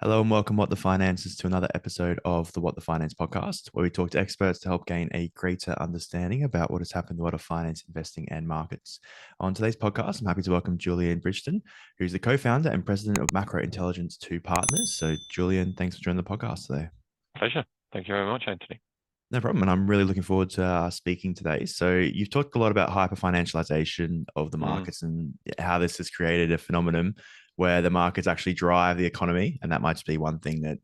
Hello and welcome, What the Finances, to another episode of the What the Finance podcast, where we talk to experts to help gain a greater understanding about what has happened to a lot of finance, investing, and markets. On today's podcast, I'm happy to welcome Julian Brigden, who's the co-founder and president of Macro Intelligence 2 Partners. So, Julian, thanks for joining the podcast today. Pleasure. Thank you very much, Anthony. No problem. And I'm really looking forward to speaking today. So, you've talked a lot about hyper-financialisation of the Mm, markets and how this has created a phenomenon where the markets actually drive the economy. And that might just be one thing that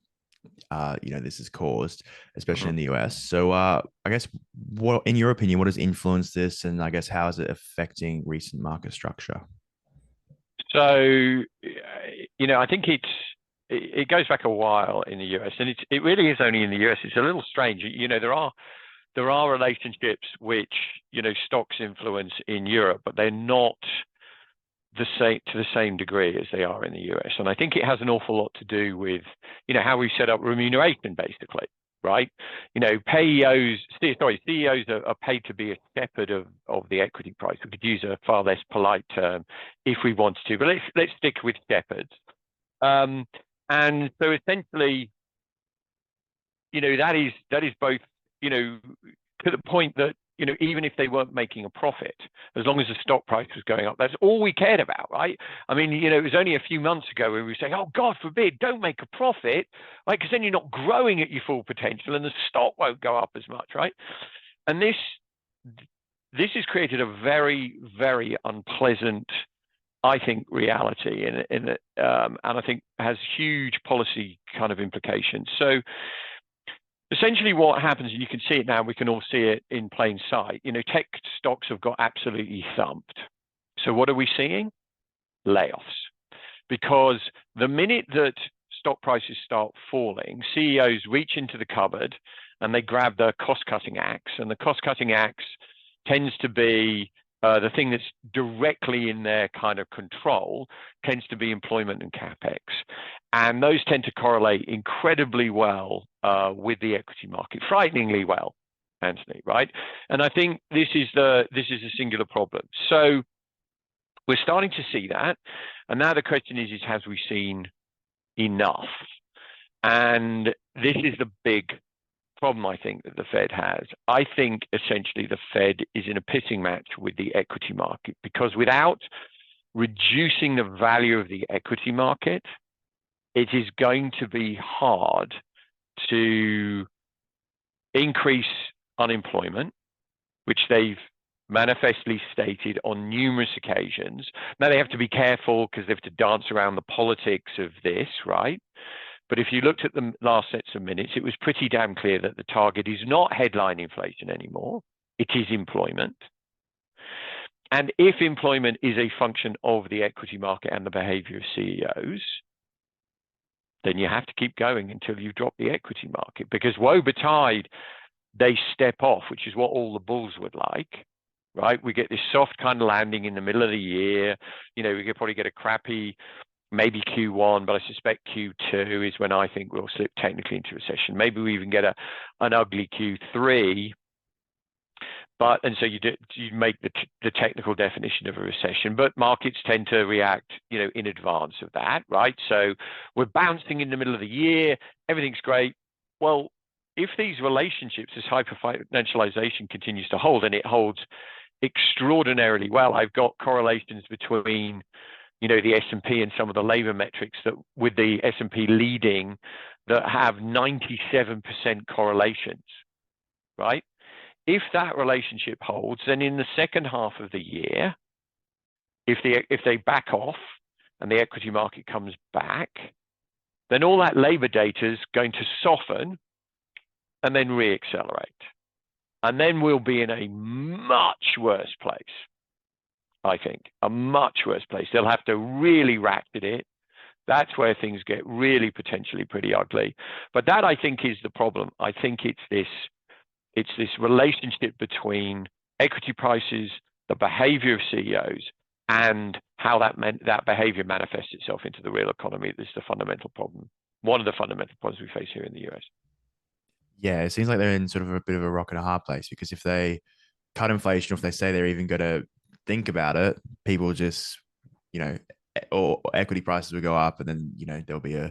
this has caused, especially mhm. in the US. So, I guess, what, in your opinion, what has influenced this, and I guess how is it affecting recent market structure? So, I think it goes back a while in the US, and it really is only in the US. It's a little strange. There are relationships which stocks influence in Europe, but they're not the same degree as they are in the US. And I think it has an awful lot to do with how we set up remuneration, basically. Right, CEOs are paid to be a shepherd of the equity price. We could use a far less polite term if we wanted to, but let's stick with shepherds. Um, and so essentially, that is both, to the point that, even if they weren't making a profit, as long as the stock price was going up, that's all we cared about, right? I mean, it was only a few months ago when we were saying, oh, God forbid, don't make a profit, right? Because then you're not growing at your full potential and the stock won't go up as much, right? And this has created a very, very unpleasant, I think, reality and I think has huge policy kind of implications. So essentially what happens, and you can see it now, we can all see it in plain sight, tech stocks have got absolutely thumped. So what are we seeing? Layoffs. Because the minute that stock prices start falling, CEOs reach into the cupboard and they grab the cost-cutting axe, and the cost-cutting axe tends to be the thing that's directly in their kind of control, tends to be employment and capex, and those tend to correlate incredibly well with the equity market, frighteningly well, Anthony. Right, and I think this is a singular problem. So we're starting to see that, and now the question is have we seen enough? And this is the big problem I think that the Fed has. I think essentially the Fed is in a pissing match with the equity market, because without reducing the value of the equity market, it is going to be hard to increase unemployment, which they've manifestly stated on numerous occasions. Now they have to be careful because they have to dance around the politics of this, right? But if you looked at the last sets of minutes, it was pretty damn clear that the target is not headline inflation anymore. It is employment. And if employment is a function of the equity market and the behavior of CEOs, then you have to keep going until you drop the equity market, because woe betide they step off, which is what all the bulls would like, right? We get this soft kind of landing in the middle of the year. We could probably get a crappy maybe Q1, but I suspect Q2 is when I think we'll slip technically into recession. Maybe we even get an ugly Q3. And so you make the technical definition of a recession, but markets tend to react, in advance of that, right? So we're bouncing in the middle of the year, everything's great. Well, if these relationships, this hyper-financialisation continues to hold, and it holds extraordinarily well, I've got correlations between the S&P and some of the labor metrics, that with the S&P leading, that have 97% correlations, right? If that relationship holds, then in the second half of the year, if they back off and the equity market comes back, then all that labor data is going to soften and then re-accelerate. And then we'll be in a much worse place. I think a much worse place. They'll have to really ratchet it. That's where things get really potentially pretty ugly. But that, I think, is the problem. I think it's this relationship between equity prices, the behavior of CEOs, and how that behavior manifests itself into the real economy. This is the fundamental problem. One of the fundamental problems we face here in the US. Yeah, it seems like they're in sort of a bit of a rock and a hard place, because if they cut inflation, or if they say they're even going to think about it, people just, or equity prices would go up, and then there'll be you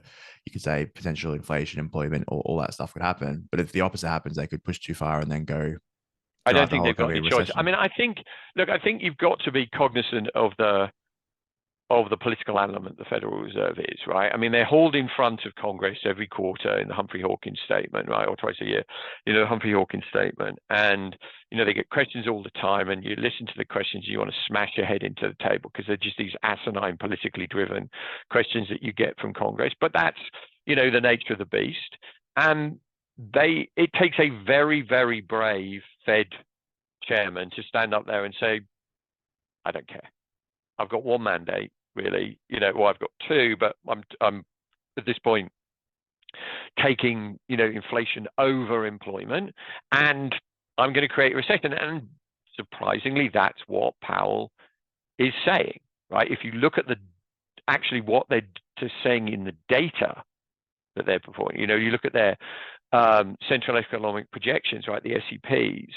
could say potential inflation, employment, or all that stuff could happen. But if the opposite happens, they could push too far and then go I don't drive the think whole they've got economy any in choice. I recession. mean, I think you've got to be cognizant of the political element the Federal Reserve is, right? I mean, they hold in front of Congress every quarter in the Humphrey-Hawkins statement, right, or twice a year, the Humphrey-Hawkins statement, and they get questions all the time, and you listen to the questions, you want to smash your head into the table because they're just these asinine, politically driven questions that you get from Congress. But that's the nature of the beast, and it takes a very, very brave Fed chairman to stand up there and say, I don't care. I've got one mandate, really. Well, I've got two, but I'm at this point taking inflation over employment, and I'm going to create a recession. And surprisingly, that's what Powell is saying, right? If you look at actually what they're saying in the data that they're performing, you look at their central economic projections, right? The SEPs,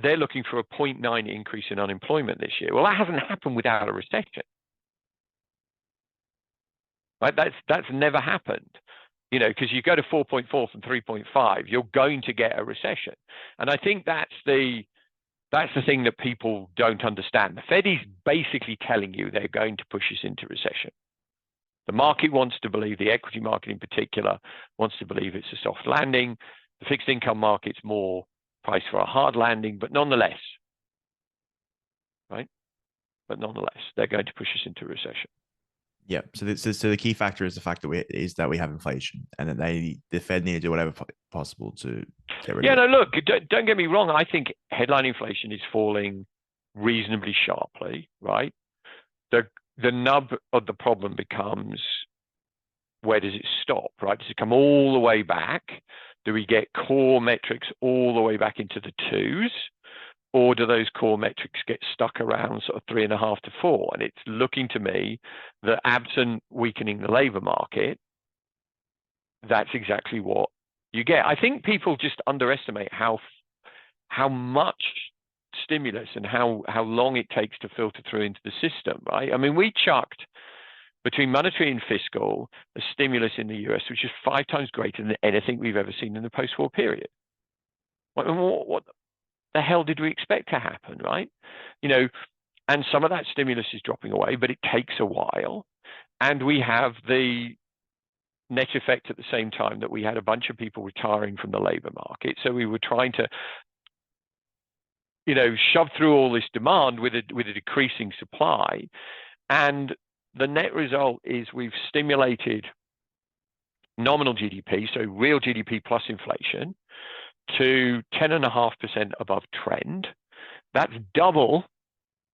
they're looking for a 0.9 increase in unemployment this year. Well, that hasn't happened without a recession, right? That's never happened, because you go to 4.4 from 3.5, you're going to get a recession. And I think that's the thing that people don't understand. The Fed is basically telling you they're going to push us into recession. The market wants to believe, the equity market in particular, wants to believe it's a soft landing. The fixed income market's more price for a hard landing, but nonetheless, right? But nonetheless, they're going to push us into recession. Yeah. So the key factor is the fact that we have inflation, and that the Fed need to do whatever possible to get rid of it. Yeah. No, look, don't get me wrong. I think headline inflation is falling reasonably sharply, right? The nub of the problem becomes, where does it stop, right? Does it come all the way back? Do we get core metrics all the way back into the twos? Or do those core metrics get stuck around sort of 3.5 to 4? And it's looking to me that, absent weakening the labor market, that's exactly what you get. I think people just underestimate how much stimulus and how long it takes to filter through into the system, right? I mean, we chucked, between monetary and fiscal, a stimulus in the US, which is 5 times greater than anything we've ever seen in the post-war period. What the hell did we expect to happen, right? And some of that stimulus is dropping away, but it takes a while. And we have the net effect at the same time that we had a bunch of people retiring from the labor market. So we were trying to shove through all this demand with a decreasing supply. And the net result is we've stimulated nominal GDP, so real GDP plus inflation, to 10.5% above trend. That's double,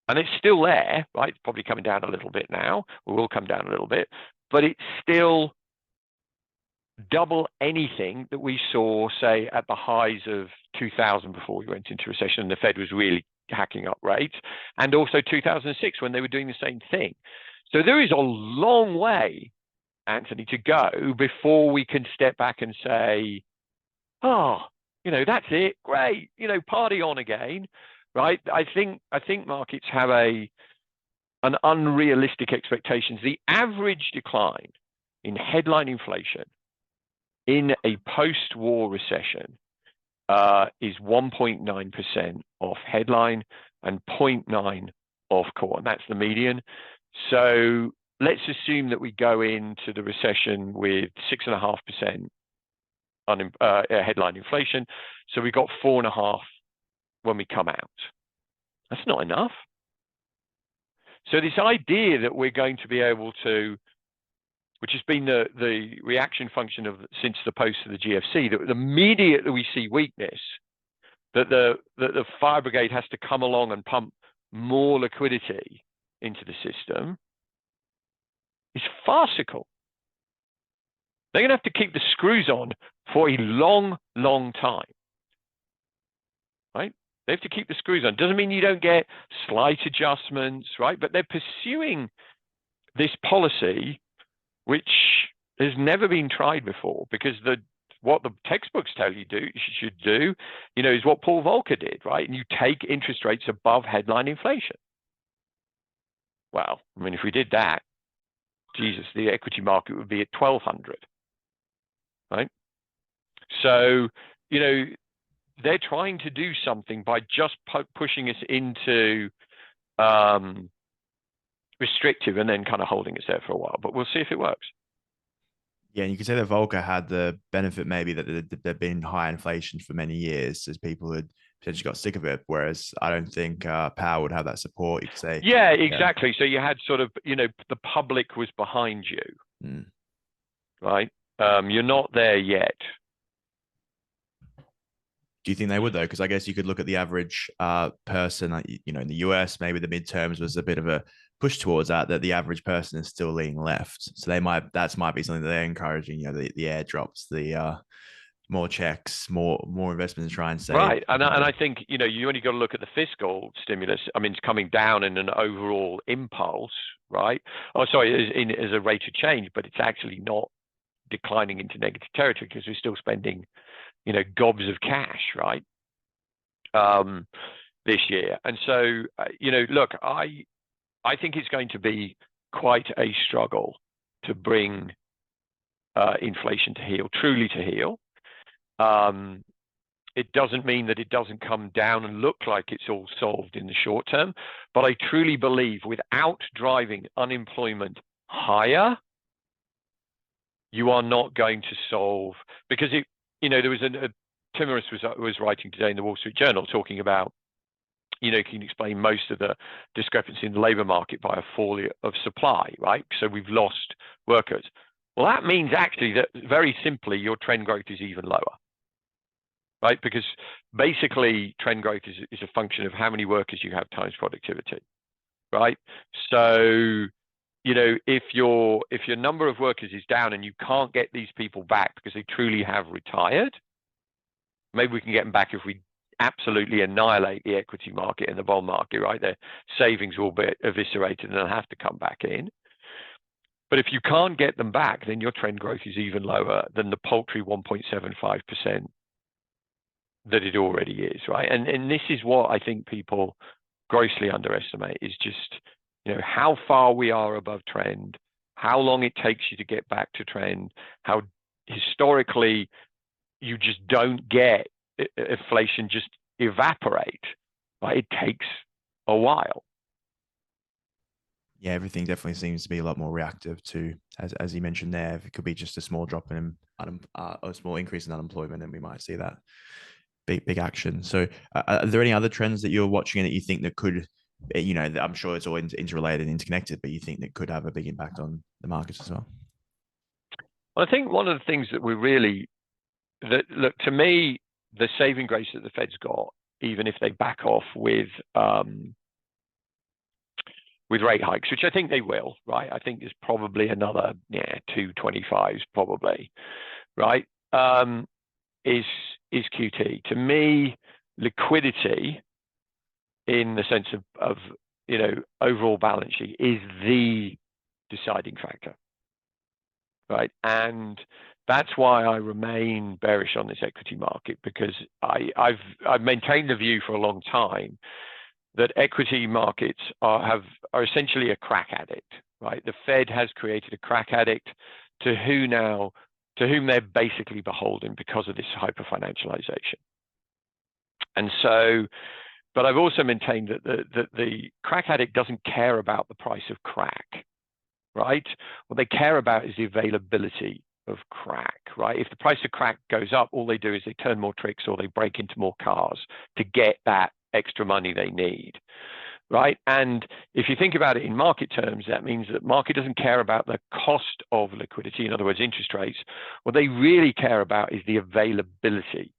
and it's still there, right? It's probably coming down a little bit now. It will come down a little bit, but it's still double anything that we saw, say, at the highs of 2000 before we went into recession and the Fed was really hacking up rates, and also 2006 when they were doing the same thing. So there is a long way, Anthony, to go before we can step back and say, oh, that's it, great, party on again, right? I think markets have an unrealistic expectations. The average decline in headline inflation in a post-war recession is 1.9% off headline and 0.9 off core, and that's the median. So let's assume that we go into the recession with 6.5% headline inflation. So we got 4.5 when we come out. That's not enough. So this idea that we're going to be able to, which has been the reaction function of since the post of the GFC, that immediately we see weakness, that the fire brigade has to come along and pump more liquidity into the system, is farcical. They're going to have to keep the screws on for a long, long time, right? They have to keep the screws on. Doesn't mean you don't get slight adjustments, right? But they're pursuing this policy, which has never been tried before, because the what the textbooks tell you should do, is what Paul Volcker did, right? And you take interest rates above headline inflation. Well, I mean, if we did that, Jesus, the equity market would be at 1,200, right? So, they're trying to do something by just pushing us into restrictive and then kind of holding us there for a while. But we'll see if it works. Yeah, and you could say that Volcker had the benefit maybe that there'd been high inflation for many years as people had potentially got sick of it, whereas I don't think Powell would have that support. You could say, yeah, exactly. So you had sort of, the public was behind you, right? You're not there yet. Do you think they would though? Because I guess you could look at the average person, in the US, maybe the midterms was a bit of a push towards that the average person is still leaning left. So that might be something that they're encouraging, the airdrops, the more checks, more investments to try and save. Right. And I think, you only got to look at the fiscal stimulus. I mean, it's coming down in an overall impulse, right? Oh, sorry, as a rate of change, but it's actually not declining into negative territory because we're still spending, gobs of cash, right? This year. And so, look, I think it's going to be quite a struggle to bring inflation to heel, truly to heel. It doesn't mean that it doesn't come down and look like it's all solved in the short term, but I truly believe without driving unemployment higher, you are not going to solve, because there was Timorous was writing today in the Wall Street Journal talking about, can explain most of the discrepancy in the labor market by a fall of supply, right? So we've lost workers. Well, that means actually that very simply your trend growth is even lower, right? Because basically trend growth is a function of how many workers you have times productivity, right? So, if your number of workers is down and you can't get these people back because they truly have retired, maybe we can get them back if we absolutely annihilate the equity market and the bond market, right? Their savings will be eviscerated and they'll have to come back in. But if you can't get them back, then your trend growth is even lower than the paltry 1.75% that it already is, right? And this is what I think people grossly underestimate, is just, how far we are above trend, how long it takes you to get back to trend, how historically you just don't get inflation just evaporate, right? It takes a while. Yeah, everything definitely seems to be a lot more reactive to, as you mentioned there, if it could be just a small drop in a small increase in unemployment, and we might see that big action. So are there any other trends that you're watching that you think that could, I'm sure it's all interrelated and interconnected, but you think that could have a big impact on the markets as well? Well, I think one of the things that look, to me, the saving grace that the Fed's got, even if they back off with rate hikes, which I think they will, right? I think there's probably another 225s probably, right? Is QT. To me, liquidity in the sense of overall balance sheet is the deciding factor, right? And that's why I remain bearish on this equity market, because I've maintained the view for a long time that equity markets are essentially a crack addict, right? The Fed has created a crack addict to whom they're basically beholden because of this hyper-financialisation. And so, but I've also maintained that the crack addict doesn't care about the price of crack, right? What they care about is the availability of crack, right? If the price of crack goes up, all they do is they turn more tricks or they break into more cars to get that extra money they need, right? And if you think about it in market terms, that means that market doesn't care about the cost of liquidity, in other words, interest rates. What they really care about is the availability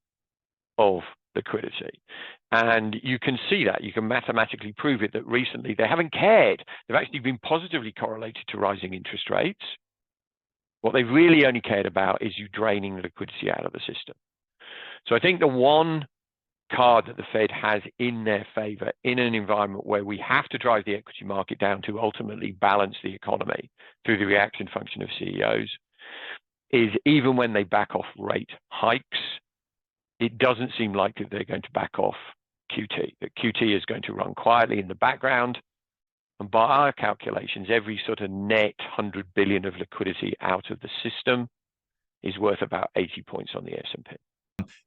of liquidity. And you can see that, you can mathematically prove it, that recently they haven't cared. They've actually been positively correlated to rising interest rates. What they've really only cared about is you draining the liquidity out of the system. So I think the one card that the Fed has in their favor in an environment where we have to drive the equity market down to ultimately balance the economy through the reaction function of CEOs is even when they back off rate hikes, it doesn't seem likely they're going to back off QT. That QT is going to run quietly in the background. And by our calculations, every sort of net 100 billion of liquidity out of the system is worth about 80 points on the S&P.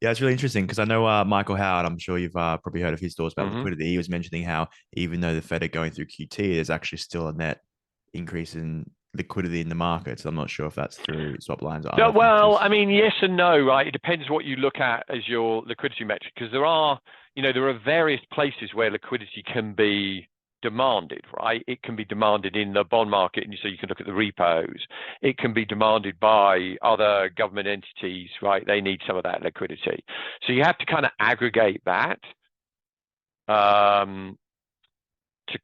Yeah, it's really interesting because I know Michael Howard, I'm sure you've probably heard of his thoughts about Mm-hmm. liquidity. He was mentioning how even though the Fed are going through QT, there's actually still a net increase in liquidity in the markets. I'm not sure if that's through swap lines or So, other well, factors. I mean, yes and no, right? It depends what you look at as your liquidity metric, because there are various places where liquidity can be demanded, right? It can be demanded in the bond market, and so you can look at the repos. It can be demanded by other government entities, right? They need some of that liquidity. So you have to kind of aggregate that to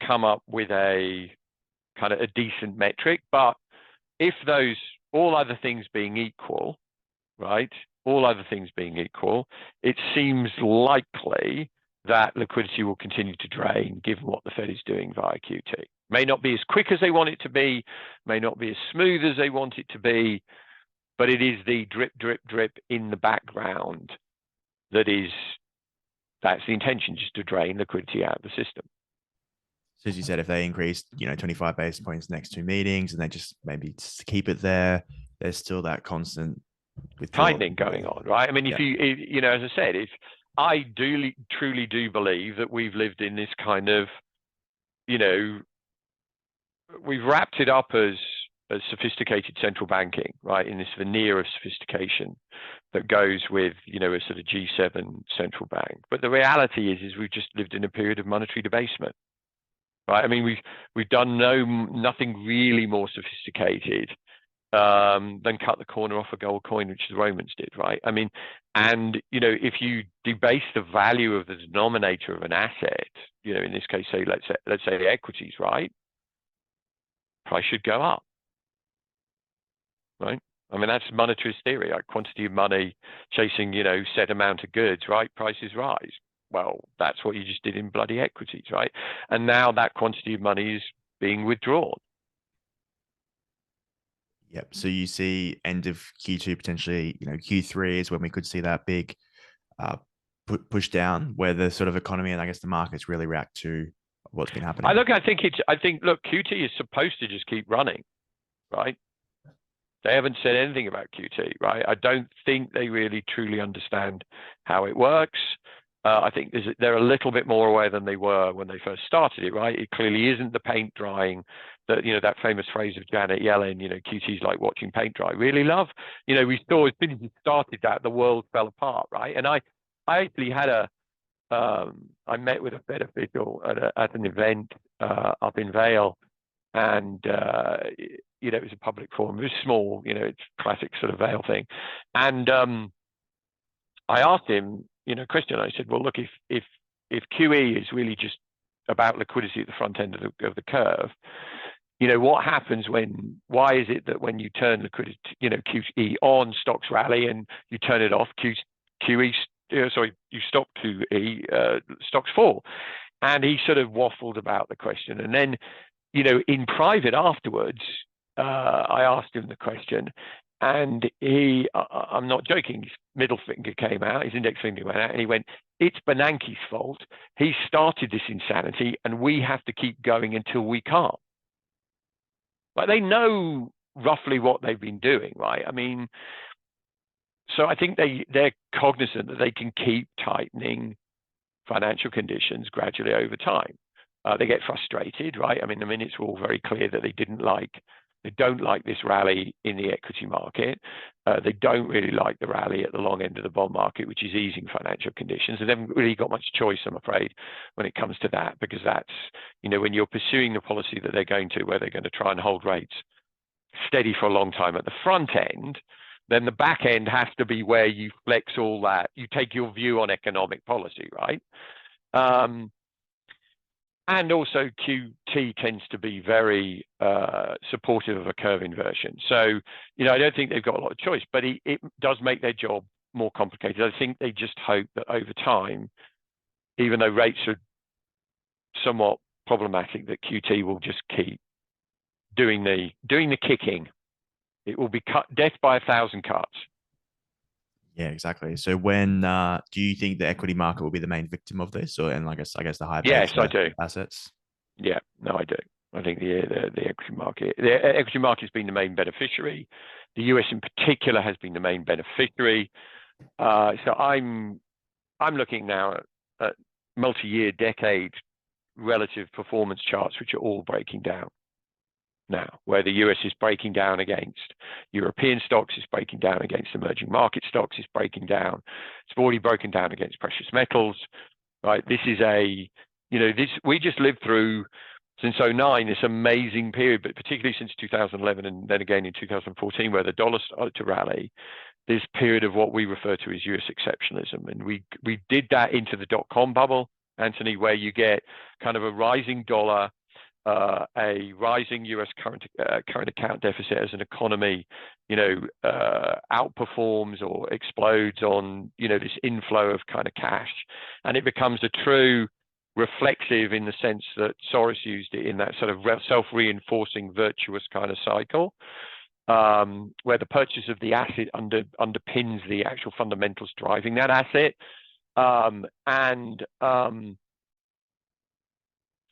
come up with a kind of a decent metric. But if those, all other things being equal, right? All other things being equal, it seems likely that liquidity will continue to drain given what the Fed is doing via QT. May not be as quick as they want it to be, may not be as smooth as they want it to be, but it is the drip, drip, drip in the background that's the intention, just to drain liquidity out of the system. So as you said, if they increased, 25 basis points next two meetings and they just maybe keep it there, there's still that constant tightening going on, right? I mean, yeah. if as I said, if I truly do believe that we've lived in this kind of, we've wrapped it up as sophisticated central banking, right? In this veneer of sophistication that goes with, a sort of G7 central bank. But the reality is we've just lived in a period of monetary debasement, right? I mean, we've done nothing really more sophisticated than cut the corner off a gold coin, which the Romans did, right? I mean, and if you debase the value of the denominator of an asset, in this case, let's say the equities, right? Price should go up, right? I mean, that's monetarist theory, like quantity of money chasing, set amount of goods, right? Prices rise. Well, that's what you just did in bloody equities, right? And now that quantity of money is being withdrawn. Yep. So you see end of Q2, potentially, Q3 is when we could see that big push down where the sort of economy and I guess the markets really react to what's been happening. I think, look, QT is supposed to just keep running, right? They haven't said anything about QT, right? I don't think they really truly understand how it works. I think they're a little bit more aware than they were when they first started it, right? It clearly isn't the paint drying that, that famous phrase of Janet Yellen, QT is like watching paint dry. Really, love? We saw as soon as it started that, the world fell apart, right? And I actually had I met with a Fed official at an event up in Vale, and it was a public forum. It was small, it's classic sort of Vale thing. And I asked him, question. I said, well, look, if QE is really just about liquidity at the front end of the curve, what happens why is it that when you turn liquidity, QE on, stocks rally, and you turn it off, QE, you stop QE, stocks fall? And he sort of waffled about the question. And then, in private afterwards, I asked him the question, and I'm not joking, his middle finger came out, his index finger went out, and he went, it's Bernanke's fault. He started this insanity, and we have to keep going until we can't. But they know roughly what they've been doing, right? I mean, so I think they're cognizant that they can keep tightening financial conditions gradually over time. They get frustrated, right? I mean, the minutes were all very clear that they don't like this rally in the equity market. They don't really like the rally at the long end of the bond market, which is easing financial conditions. They haven't really got much choice, I'm afraid, when it comes to that, because that's, when you're pursuing the policy that they're going to, where they're going to try and hold rates steady for a long time at the front end, then the back end has to be where you flex all that. You take your view on economic policy, right? And also QT tends to be very supportive of a curve inversion. So, I don't think they've got a lot of choice, but it does make their job more complicated. I think they just hope that over time, even though rates are somewhat problematic, that QT will just keep doing the kicking, It will be death by 1,000 cuts. Yeah, exactly. So when do you think the equity market will be the main victim of this, or and I guess the high Yes, I beta do. assets? Yeah, no, I do. I think the equity market has been the main beneficiary. The US in particular has been the main beneficiary. So I'm looking now at multi-year, decade relative performance charts, which are all breaking down now, where the US is breaking down against European stocks, is breaking down against emerging market stocks, is breaking down. It's already broken down against precious metals, right? This is we just lived through since '09 this amazing period, but particularly since 2011 and then again in 2014, where the dollar started to rally. This period of what we refer to as US exceptionalism, and we did that into the dot-com bubble, Anthony, where you get kind of a rising dollar, a rising US current account deficit as an economy, outperforms or explodes on, this inflow of kind of cash, and it becomes a true reflexive in the sense that Soros used it in that sort of self-reinforcing virtuous kind of cycle, where the purchase of the asset underpins the actual fundamentals driving that asset, and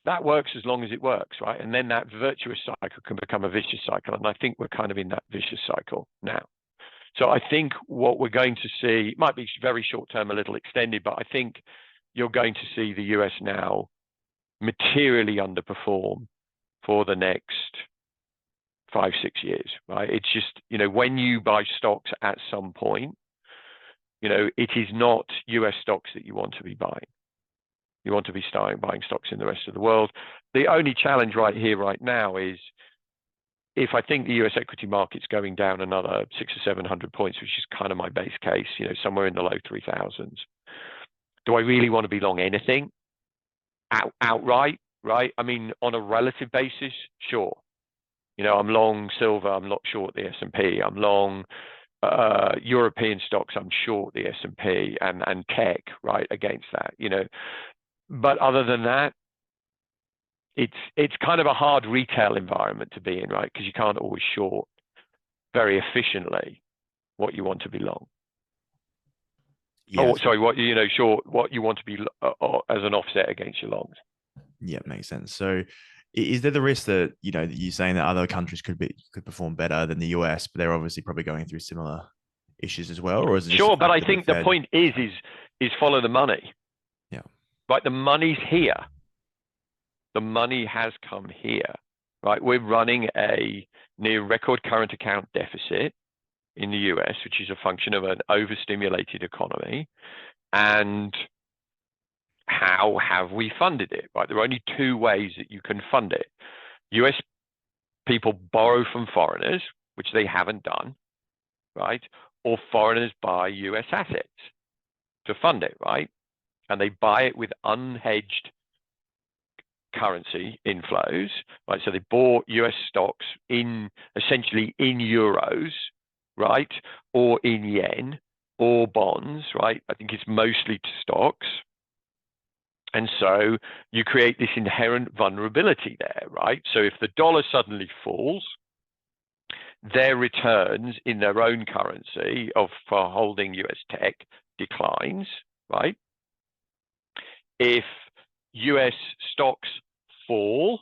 that works as long as it works, right? And then that virtuous cycle can become a vicious cycle. And I think we're kind of in that vicious cycle now. So I think what we're going to see, it might be very short term, a little extended, but I think you're going to see the US now materially underperform for the next 5-6 years, right? It's just, when you buy stocks at some point, it is not US stocks that you want to be buying. You want to be buying stocks in the rest of the world. The only challenge right here, right now, is if I think the US equity market's going down another 600 or 700 points, which is kind of my base case, somewhere in the low 3,000s. Do I really want to be long anything outright, right? I mean, on a relative basis, sure. I'm long silver, I'm not short the S&P. I'm long European stocks, I'm short the S&P and tech, right, against that, But other than that, it's kind of a hard retail environment to be in, right? Because you can't always short very efficiently what you want to be long. Yeah. Sorry, short what you want to be as an offset against your longs. Yeah, makes sense. So is there the risk that, that you're saying that other countries could perform better than the US, but they're obviously probably going through similar issues as well? Or is it just sure, but I that think the point is follow the money. Yeah. Right, the money's here. The money has come here, right? We're running a near record current account deficit in the US, which is a function of an overstimulated economy. And how have we funded it, right? There are only two ways that you can fund it. US people borrow from foreigners, which they haven't done, right? Or foreigners buy US assets to fund it, right? And they buy it with unhedged currency inflows, right? So they bought US stocks essentially in euros, right? Or in yen or bonds, right? I think it's mostly to stocks. And so you create this inherent vulnerability there, right? So if the dollar suddenly falls, their returns in their own currency for holding US tech declines, right? If US stocks fall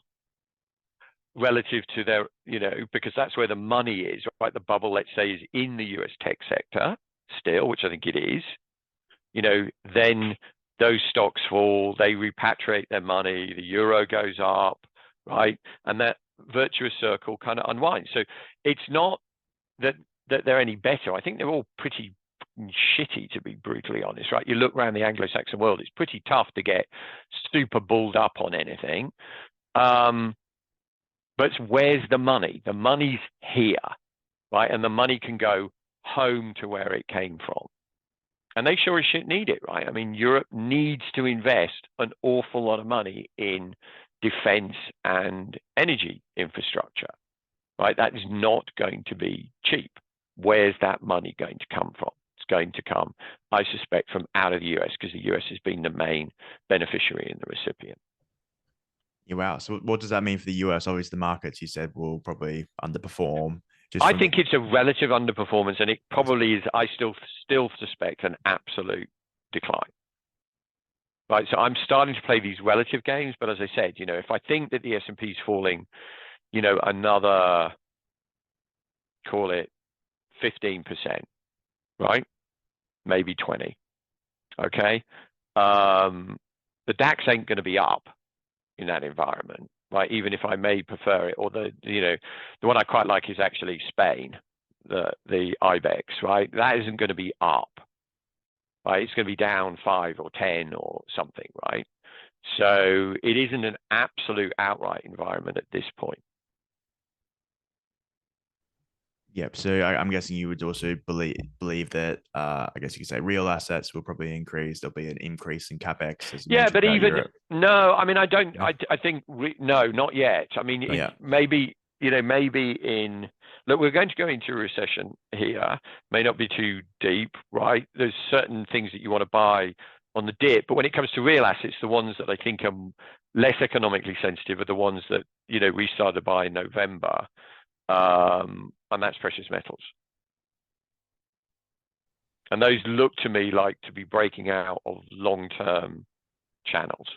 relative to their, because that's where the money is, right? The bubble, let's say, is in the US tech sector still, which I think it is, then those stocks fall, they repatriate their money, the euro goes up, right? And that virtuous circle kind of unwinds. So it's not that they're any better. I think they're all pretty shitty, to be brutally honest, right? You look around the Anglo-Saxon world, it's pretty tough to get super bulled up on anything. But where's the money? The money's here, right? And the money can go home to where it came from. And they sure as shit need it, right? I mean, Europe needs to invest an awful lot of money in defense and energy infrastructure, right? That is not going to be cheap. Where's that money going to come from? It's going to come, I suspect, from out of the US, because the US has been the main beneficiary and the recipient. Yeah, wow. So what does that mean for the US? Obviously, the markets, you said, will probably underperform. Just I from think it's a relative underperformance, and it probably is. I still suspect an absolute decline. Right, so I'm starting to play these relative games, but as I said, if I think that the S&P is falling, another, call it 15%, right? Maybe 20. Okay. The DAX ain't going to be up in that environment, right? Even if I may prefer it, or the one I quite like is actually Spain, the IBEX, right? That isn't going to be up, right? It's going to be down 5 or 10 or something, right? So it isn't an absolute outright environment at this point. Yep. So I'm guessing you would also believe that I guess you could say real assets will probably increase. There'll be an increase in capex, as you Yeah, mentioned but about even Europe. no, I mean, I don't. No, I think no, not yet. I mean, not yet. maybe maybe in look, we're going to go into a recession here. May not be too deep, right? There's certain things that you want to buy on the dip, but when it comes to real assets, the ones that I think are less economically sensitive are the ones that we started to buy in November, and that's precious metals. And those look to me like to be breaking out of long-term channels.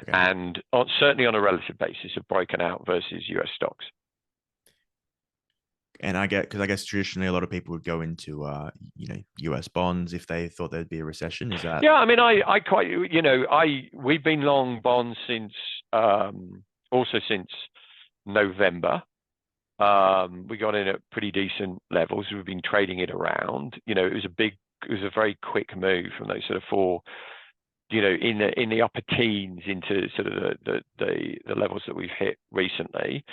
Okay. And certainly on a relative basis have broken out versus US stocks. And because I guess traditionally a lot of people would go into US bonds if they thought there'd be a recession. Is that? Yeah, I mean, I quite we've been long bonds since also since November. We got in at pretty decent levels. We've been trading it around. It was a very quick move from those sort of four, in the upper teens into sort of the levels that we've hit recently.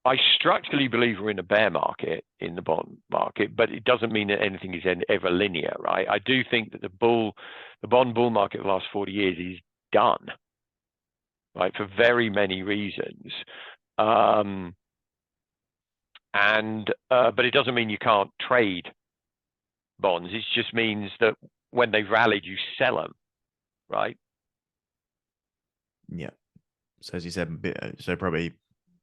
I structurally believe we're in a bear market in the bond market, but it doesn't mean that anything is ever linear, right? I do think that the bond bull market of the last 40 years is done, right, for very many reasons. But it doesn't mean you can't trade bonds. It just means that when they've rallied, you sell them, right? Yeah. So as you said, so probably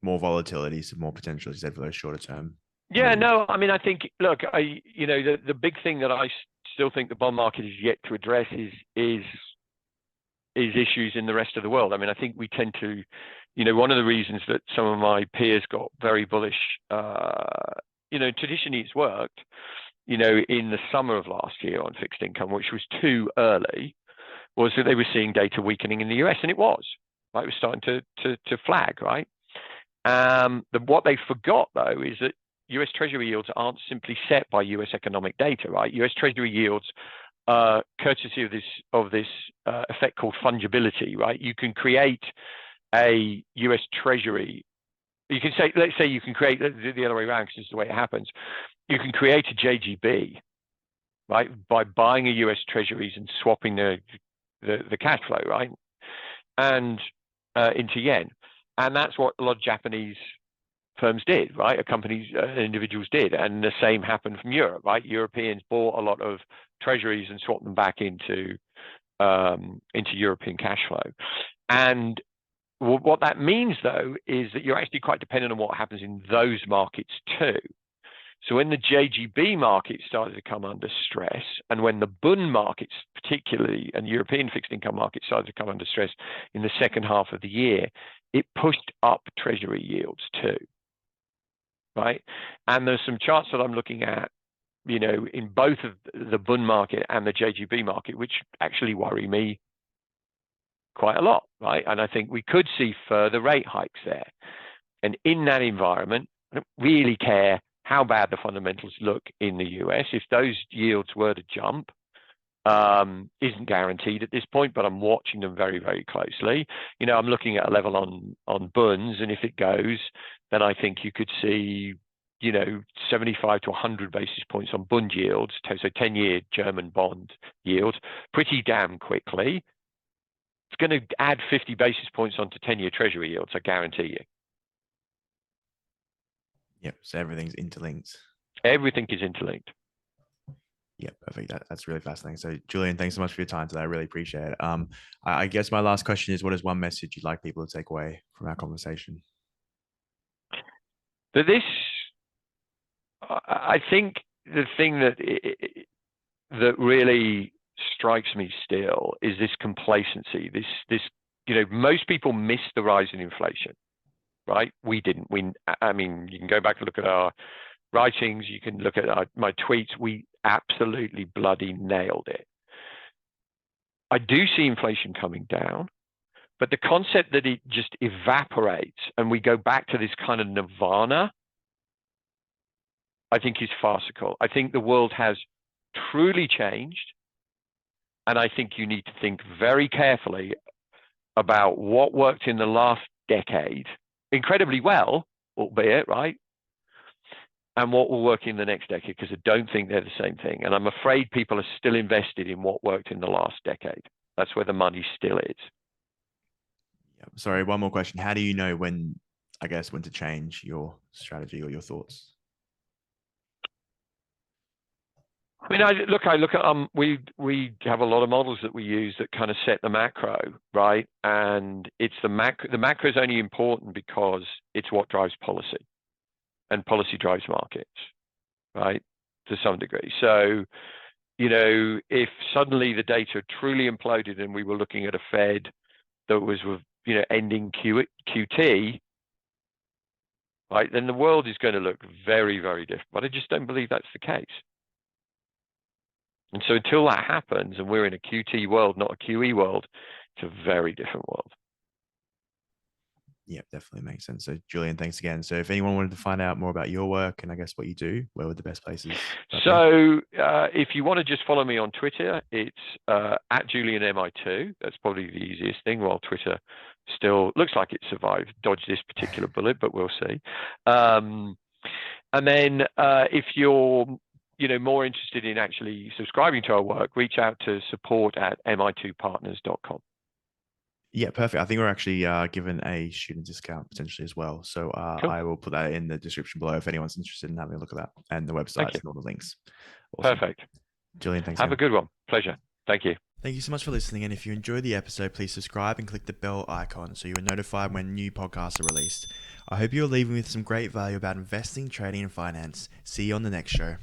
more volatility, so more potential, as you said, for those shorter term. Yeah, moves. no, I mean, I think, look, the big thing that I still think the bond market is yet to address is issues in the rest of the world. I mean, I think we tend to, one of the reasons that some of my peers got very bullish, traditionally it's worked, in the summer of last year on fixed income, which was too early, was that they were seeing data weakening in the US, and it was, right? It was starting to flag, right? What they forgot, though, is that US Treasury yields aren't simply set by US economic data, right? US Treasury yields, courtesy of this effect called fungibility, right? You can create a US Treasury. You can say, let's say you can create the other way around, because this is the way it happens. You can create a JGB, right, by buying a US Treasuries and swapping the cash flow, right, and into yen. And that's what a lot of Japanese firms did, right? Companies, individuals did, and the same happened from Europe, right? Europeans bought a lot of treasuries and swapped them back into European cash flow. And what that means, though, is that you're actually quite dependent on what happens in those markets too. So when the JGB market started to come under stress, and when the bund markets, particularly, and European fixed income markets started to come under stress in the second half of the year, it pushed up treasury yields too, right? And there's some charts that I'm looking at, in both of the bund market and the JGB market, which actually worry me quite a lot, right? And I think we could see further rate hikes there. And in that environment, I don't really care how bad the fundamentals look in the US. If those yields were to jump, isn't guaranteed at this point, but I'm watching them very, very closely. I'm looking at a level on bunds, and if it goes, then I think you could see, 75 to 100 basis points on bund yields, so 10-year German bond yields, pretty damn quickly. It's going to add 50 basis points onto 10-year Treasury yields, I guarantee you. Yep. So everything's interlinked. Everything is interlinked. Yeah, perfect. That's really fascinating. So, Julian, thanks so much for your time today. I really appreciate it. I guess my last question is, what is one message you'd like people to take away from our conversation? But I think the thing that really strikes me still is this complacency. Most people miss the rise in inflation, right? We didn't. I mean, you can go back and look at our writings. You can look at my tweets. We absolutely bloody nailed it. I do see inflation coming down, but the concept that it just evaporates and we go back to this kind of nirvana, I think is farcical. I think the world has truly changed, and I think you need to think very carefully about what worked in the last decade incredibly well, albeit, right? And what will work in the next decade, because I don't think they're the same thing. And I'm afraid people are still invested in what worked in the last decade. That's where the money still is. Yeah. Sorry, one more question. How do you know when to change your strategy or your thoughts? I mean, I look at we have a lot of models that we use that kind of set the macro, right? And it's the macro. The macro is only important because it's what drives policy, and policy drives markets, right? To some degree. So, if suddenly the data truly imploded and we were looking at a Fed that was, ending QT, right, then the world is going to look very, very different. But I just don't believe that's the case. And so until that happens, and we're in a QT world, not a QE world, it's a very different world. Yeah, definitely makes sense. So, Julian, thanks again. So, if anyone wanted to find out more about your work and what you do, where would the best places? So, if you want to just follow me on Twitter, it's at JulianMI2. That's probably the easiest thing. While Twitter still looks like it survived, dodged this particular bullet, but we'll see. And then if you're more interested in actually subscribing to our work, reach out to support@mi2partners.com. Yeah, perfect. I think we're actually given a student discount potentially as well. So Cool. I will put that in the description below if anyone's interested in having a look at that and the website and all the links. Awesome. Perfect. Julian, thanks. Have a good one. Pleasure. Thank you. Thank you so much for listening. And if you enjoyed the episode, please subscribe and click the bell icon so you are notified when new podcasts are released. I hope you're leaving with some great value about investing, trading, and finance. See you on the next show.